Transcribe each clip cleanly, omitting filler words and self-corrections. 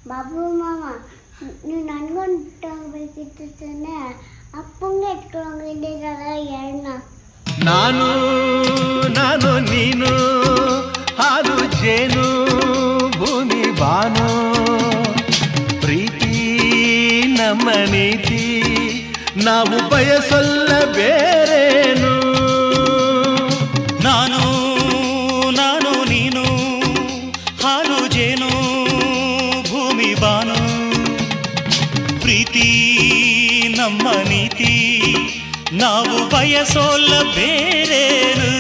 ಬಾಬು ಮಾಮ ನೀವು ನನ್ಗೊಂಡೋಗ್ಬೇಕಿತ್ತು ತಾನೆ ಅಪ್ಪಂಗೆ ಎತ್ಕೊಂಡೋಗಿದ್ದೀರಲ್ಲ ಎರಡನ್ನ ನಾನು ನಾನು ನೀನು ಹಾಲು ಜೇನು ಭೂಮಿ ಬಾನು ಪ್ರೀತಿ ನಮ್ಮ ನೀತಿ ನಾವು ಬಯಸಲ್ಲ ಬೇರೇನು ನಾನು ನಾನು ನೀನು ಹಾಲು ಜೇನು ಭೂಮಿ ಬಾನು ಪ್ರೀತಿ ನಮ್ಮ ನೀತಿ ನಾವು ಬಯಸೋಲ್ಲ ಬೇರೇನು.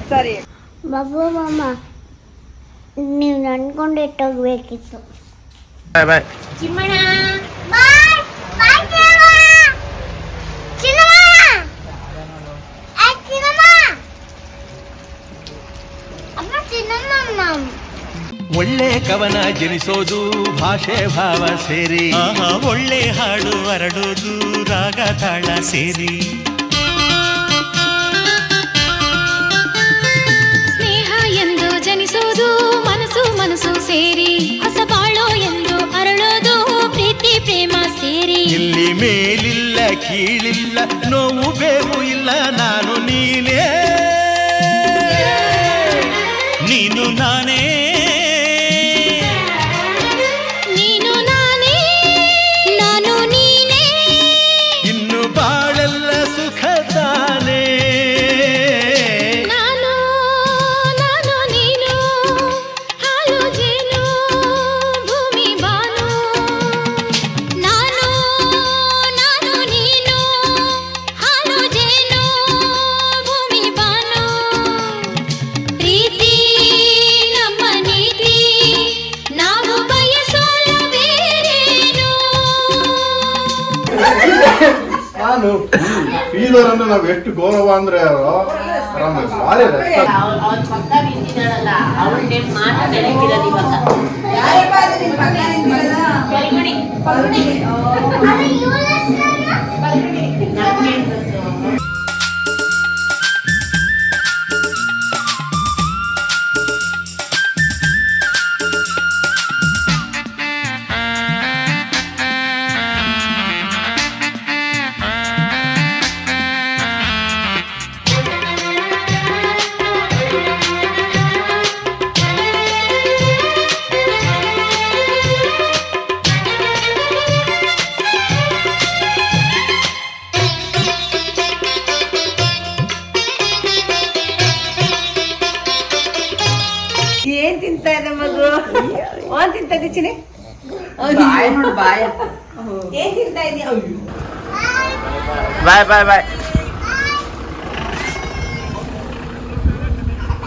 ಸರಿ ಬಾಬು ಮಾಮ ನೀವು ನನ್ಕೊಂಡು ಇಟ್ಟೋಗ್ಬೇಕಿತ್ತು. ಬಾಯ್ ಚಿಮ್ಮಣ್ಣ ಒಳ್ಳೆ ಕವನ ಜನಿಸೋದು ಭಾಷೆ ಭಾವ ಸೇರಿ ಒಳ್ಳೆ ಹಾಡು ಹರಡೋದು ರಾಗ ತಾಳ ಸೇರಿ ಸ್ನೇಹ ಎಂದು ಜನಿಸೋದು ಮನಸ್ಸು ಮನಸ್ಸು ಸೇರಿ ಹೊಸ ಬಾಳೋ ಎಂದು ಅರಳೋದು ಪ್ರೀತಿ ಪ್ರೇಮ ಸೇರಿ ಇಲ್ಲಿ ಮೇಲಿಲ್ಲ ಕೀಳಿಲ್ಲ ನೋವು ಬೇಕು ಇಲ್ಲ ನಾನು ನೀನೇ ನೀನು ನಾನೇ ನೀನು ನಾನೇ ನಾನು ನೀನೇ ಇನ್ನು ಬಾಳೆಲ್ಲ ಸುಖ ತಾನೇ ನಾನು ನಾನು ನೀನು ಹಾಲು ಜೇನು ಭೂಮಿ ಬಾನು ನಾನು ನಾನು ನೀನು ಹಾಲು ಜೇನು ಭೂಮಿ ಬಾನು ಪ್ರೀತಿ ನಮ್ಮ ನೀತಿ ನಾವು ಬಯಸೋಲ್ಲ ಬೇರೇನು. ನಾನು ಬೀದರನ್ನು ನಾವು ಎಷ್ಟು ಗೌರವ ಅಂದ್ರೆ ಭಾರಿ ರೆಸ್ಪೆಕ್ಟ್. ಅವ್ರ ಪಕ್ಕ ನಿಂತಿದ್ದಾಳಲ್ಲ ಅವಳಿಗೆ ಮಾತು ನೆನಪಿರೋದು ಏನ್ ತಿಂತಾ ಇದೆ ಮಗು? ಏನ್ ತಿಂತಾ ಇದ್ದಿ ಚಿನಿ? ಬಾಯ್ ನೋಡು ಬಾಯ್. ಏನ್ ತಿಂತಾ ಇದೀಯ? ಬಾಯ್ ಬಾಯ್ ಬಾಯ್.